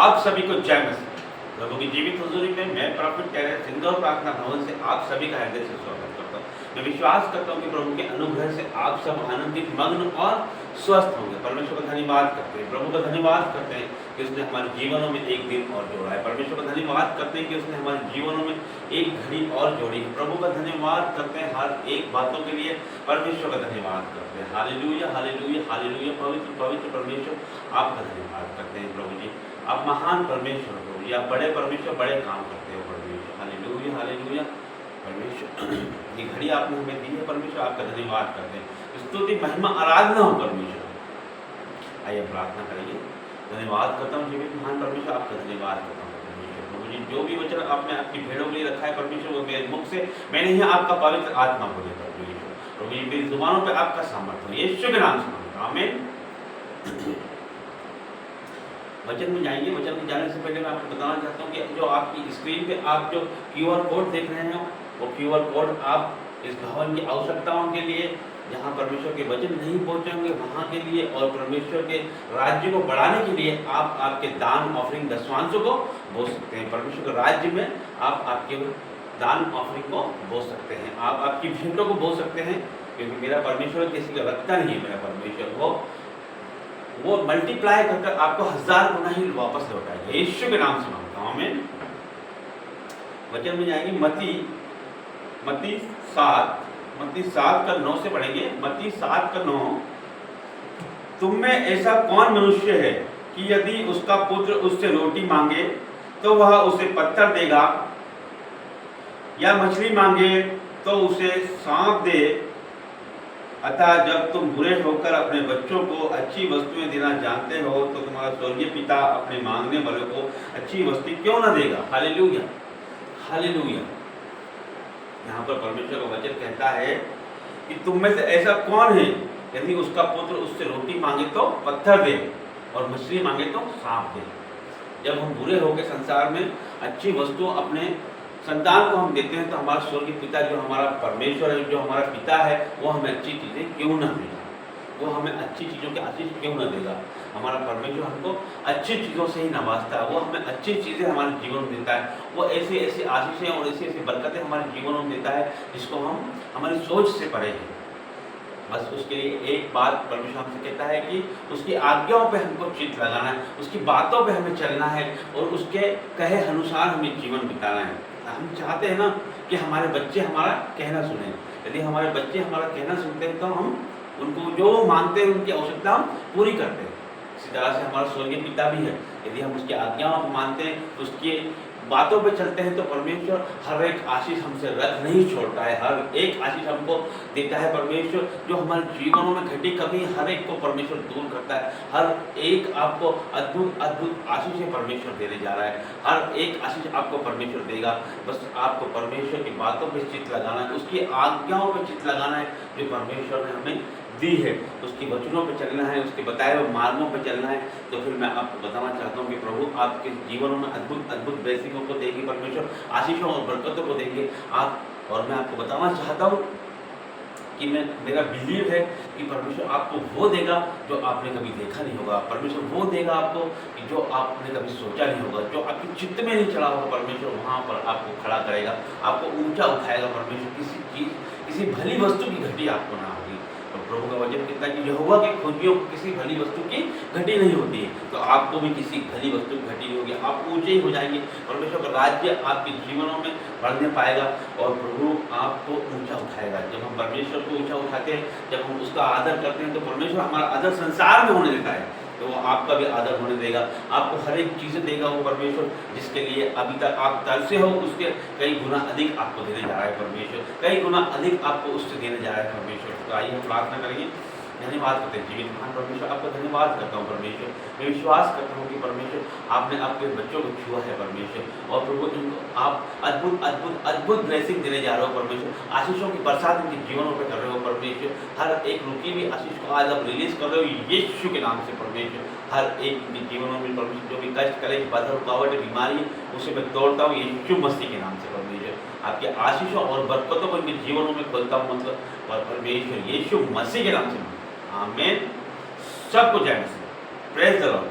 आप सभी को जय मसीह। प्रभु की जीवित हुजूरी में मैं प्रॉफिट टेरेंस सिंदूर प्रार्थना भवन से आप सभी का हृदय से स्वागत करता हूँ। मैं विश्वास करता हूँ कि प्रभु के अनुग्रह से आप सब आनंदित, मग्न और स्वस्थ होंगे। परमेश्वर का धन्यवाद करते हैं, प्रभु का धन्यवाद करते हैं कि उसने हमारे जीवनों में एक दिन और जोड़ा है। परमेश्वर का धन्यवाद करते हैं कि उसने हमारे जीवनों में एक घड़ी और जोड़ी है। प्रभु का धन्यवाद करते हैं हर एक बातों के लिए। परमेश्वर का धन्यवाद करते हैं। Hallelujah, hallelujah, hallelujah. पवित्र पवित्र परमेश्वर आपका धन्यवाद करते हैं। प्रभु जी, आप महान परमेश्वर हो, या बड़े परमेश्वर, बड़े काम करते हो परमेश्वर। Hallelujah, hallelujah. परमेश्वर ये घड़ी आपने हमें दी है परमेश्वर, आपका धन्यवाद करते हैं। स्तुति, महिमा, आराधना हो परमेश्वर। आइए प्रार्थना करिए। धन्यवाद करता हूँ जीवित महान परमेश्वर, आपका धन्यवाद करता हूँ परमेश्वर। प्रभु जी, जो भी वचन आपने आपकी भेड़ों के लिए रखा है परमेश्वर, वो मेरे मुख से मैंने ही आपका पवित्र आत्मा बोले परमेश्वर। प्रभु जी, मेरी जुबानों पर आपका सामर्थ्य हो, यीशु के नाम से मांगता हूं, आमीन। वचन में जाएंगे। वचन में जाने से पहले मैं आपको बताना चाहता हूँ कि जो आपकी स्क्रीन पे आप जो QR कोड देख रहे हैं, वो QR कोड आप इस भवन की आवश्यकताओं के लिए, जहाँ परमेश्वर के वचन नहीं पहुँचेंगे वहाँ के लिए, और परमेश्वर के राज्य को बढ़ाने के लिए आप आपके दान ऑफरिंग दशवांशों को बोल सकते हैं। परमेश्वर के राज्य में आप आपके दान ऑफरिंग को बोल सकते हैं, आप आपकी भेंटों को बोल सकते हैं, क्योंकि मेरा परमेश्वर किसी का रखता नहीं है। मेरा परमेश्वर वो मल्टीप्लाई करके आपको 1000 गुना ही वापस लौटाएगा। यीशु के नाम से मांगता हूं, आमीन। वचन में जाएंगे मत्ती 7 का 9 से पढ़ेंगे। मत्ती 7 का 9। तुम में ऐसा कौन मनुष्य है कि यदि उसका पुत्र उससे रोटी मांगे तो वह उसे पत्थर देगा, या मछली मांगे तो उसे सांप दे? अतः जब तुम बुरे होकर अपने बच्चों को अच्छी वस्तुएं देना जानते हो, तो तुम्हारा स्वर्गीय पिता अपने मांगने वालों को अच्छी वस्तु क्यों ना देगा। Hallelujah, hallelujah. यहाँ पर परमेश्वर का वचन कहता है कि तुम में से ऐसा कौन है यदि उसका पुत्र उससे रोटी मांगे तो पत्थर दे, और मछली मांगे तो सांप दे। जब हम बुरे होकर संसार में अच्छी वस्तु अपने संतान को हम देते हैं, तो हमारा स्वर्गीय पिता, जो हमारा परमेश्वर है, जो हमारा पिता है, वो हमें अच्छी चीज़ें क्यों ना देगा, वो हमें अच्छी चीज़ों के आशीष क्यों ना देगा। हमारा परमेश्वर हमको अच्छी चीज़ों से ही नवाजता है, वो हमें अच्छी चीज़ें हमारे जीवन में देता है, वो ऐसी ऐसी आशीषें और ऐसी ऐसी बरकतें हमारे जीवनों में देता है जिसको हम हमारी सोच से परे हैं। बस उसके लिए एक बात परमेश्वर हमसे कहता है कि उसकी आज्ञाओं पे हमको चित्त लगाना है, उसकी बातों पे हमें चलना है, और उसके कहे अनुसार हमें जीवन बिताना है। हम चाहते हैं ना कि हमारे बच्चे हमारा कहना सुने। यदि हमारे बच्चे हमारा कहना सुनते हैं तो हम उनको जो मांगते हैं, उनकी आवश्यकता हम पूरी करते हैं। इसी तरह से हमारा स्वर्गीय पिता भी है, यदि हम उसकी आज्ञाओं को मानते हैं, उसकी बातों पे चलते हैं, तो परमेश्वर हर एक आशीष हमसे रख नहीं छोड़ता है, हर एक आशीष हमको देता है परमेश्वर। जो हमारे जीवनों में घटी कमी, हर एक को परमेश्वर दूर करता है। हर एक आपको अद्भुत अद्भुत आशीषें परमेश्वर देने जा रहा है, हर एक आशीष आपको परमेश्वर देगा। बस आपको परमेश्वर की बातों पे चित्त लगाना है, उसकी आज्ञाओं पे चित्त लगाना है जो परमेश्वर ने हमें दी है, उसकी वचनों पे चलना है, उसके बताए हुए मार्गों पे चलना है। तो फिर मैं आपको बताना चाहता हूँ कि प्रभु आपके जीवनों में अद्भुत अद्भुत ब्लेसिंगों को देंगे परमेश्वर, आशीषों और बरकतों को देंगे आप। और मैं आपको बताना चाहता हूँ कि मेरा बिलीव है कि परमेश्वर आपको वो देगा जो आपने कभी देखा नहीं होगा। परमेश्वर वो देगा आपको कि जो आपने कभी सोचा नहीं होगा, जो आपके चित्त में नहीं चला होगा। परमेश्वर वहाँ पर आपको खड़ा करेगा, आपको ऊंचा उठाएगा परमेश्वर। किसी भली वस्तु की घटी आपको ना होगी। तो प्रभु का वचन कहता है कि यहोवा की खोजियों को किसी भली वस्तु की घटी नहीं होती है, तो आपको भी किसी भली वस्तु की घटी नहीं होगी। आप ऊंचे ही हो जाएंगे, परमेश्वर का राज्य आपके जीवनों में बढ़ने पाएगा, और प्रभु आपको ऊंचा उठाएगा। जब हम परमेश्वर को ऊंचा उठाते हैं, जब हम उसका आदर करते हैं, तो परमेश्वर हमारा आदर संसार में होने देता है, तो वो आपका भी आदर होने देगा। आपको हर एक चीज़ें देगा वो परमेश्वर, जिसके लिए अभी तक आप तरसे हो, उसके कई गुना अधिक आपको देने जा रहा है परमेश्वर, कई गुना अधिक आपको उससे देने जा रहा है परमेश्वर। तो आइए हम प्रार्थना करेंगे। धन्यवाद करते हैं जीवित महान परमेश्वर, आपका धन्यवाद करता हूँ परमेश्वर। मैं विश्वास करता हूँ कि परमेश्वर आपने आपके बच्चों को छुआ है परमेश्वर, और प्रभु इनको आप अद्भुत अद्भुत अद्भुत ब्लेसिंग देने जा रहे हो परमेश्वर। आशीषों की बरसात इनके जीवनों पर कर रहे हो परमेश्वर। हर एक रुकी हुई आशीष को आज आप रिलीज कर रहे हो यीशु के नाम से परमेश्वर। हर एक इनके जीवनों में परमेश्वर जो भी कष्ट करे, बाधा रुकावट बीमारी, उसे मैं तोड़ता हूँ यीशु मसीह के नाम से परमेश्वर। आपके आशीषों और बरकतों को इनके जीवनों में खोलता हूँ, मतलब परमेश्वर यीशु मसीह के नाम से, आमीन। सबको जय मसीह, प्रेज द लॉर्ड।